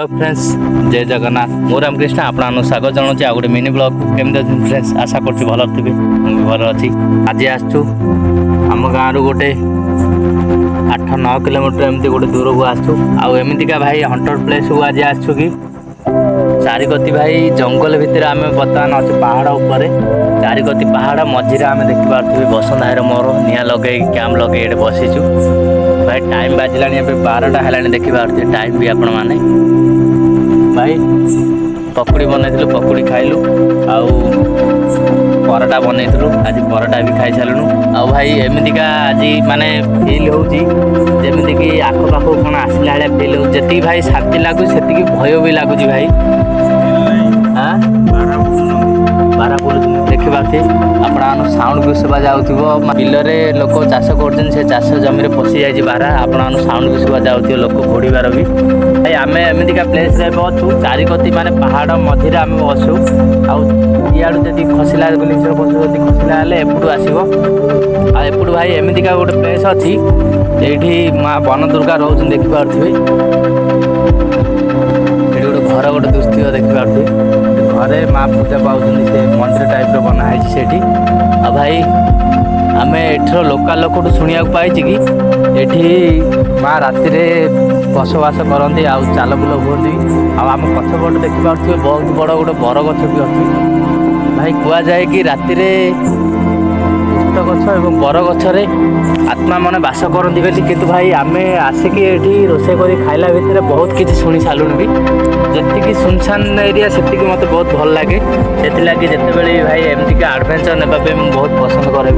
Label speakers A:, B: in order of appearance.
A: Hello friends, जय जगन्नाथ। मोर रामकृष्ण आपन स्वागत जनाऊँ आ गए मिनी ब्लॉग। केमती फ्रेंड्स, आशा कर भल थे। मुझे भल अच्छी। आज आसचु आम गाँव रु गोटे 8-9 किलोमीटर एमती गोटे दूर को आसचु। आमतीका भाई हंटर प्लेस को आज आसचु कि चारिकती भाई जंगल भितर आम बर्तमान अच्छे पहाड़ उपर। चारिकती पहाड़ मझे आम देखिपे बसंत भाईर मोर निआ लगे कैंप लगे ये बसीचु। भाई टाइम बाजिला 12टा है देखिपे टाइम भी आपण मैंने भाई पकुड़ी बनई पकुड़ी खाइलु आउ पराटा बनई आज पराटा भी खाई सारूँ। आ भाई एमतीका आज माने फिल होमती कि आखपाख कौन आसला भाया फिल हो जी भाई शांति लगुच से भय भी लगुच भाई। हाँ बारा देखिए आपण साउंड भी शुभा जाऊँ बिलरे लोक चाष कर चाष जमी पशि जाइए बारा आपण साउंड भी शुभा जाऊँ लोक घोड़ार भी। भाई आम एमतीका प्लेस अच्छु चारिकती माने पहाड़ मझे आम बसु आड़ू जब खसला खसला एपटू आसो एपटू भाई एमतीका गोटे प्लेस अच्छी ये माँ बन दुर्गा रोज देखिपे गोटे घर गोटे दृश्य देखिपे घरे माँ पूजा पाँच से मंदिर टाइप बनाई से आ भाई आम एठर लोकाल लोक शुणा पाई कि ये माँ राति बसवास करती आउ चाल बुल हुई आम पछपट देखिपे बहुत बड़ गोटे बर गछ भी अच्छी। भाई कहुए कि राति पुष्प गछ और बर गछरे आत्मा मैंने बास करती बोली किंतु भाई आम आसिक ये रोषे कर खाइला भितर बहुत किसी शुणी सारूँ भी जी सुनसान एरिया से मत बहुत भल लगे से जिते भाई एमती एडभेंचर नापी बहुत पसंद करें।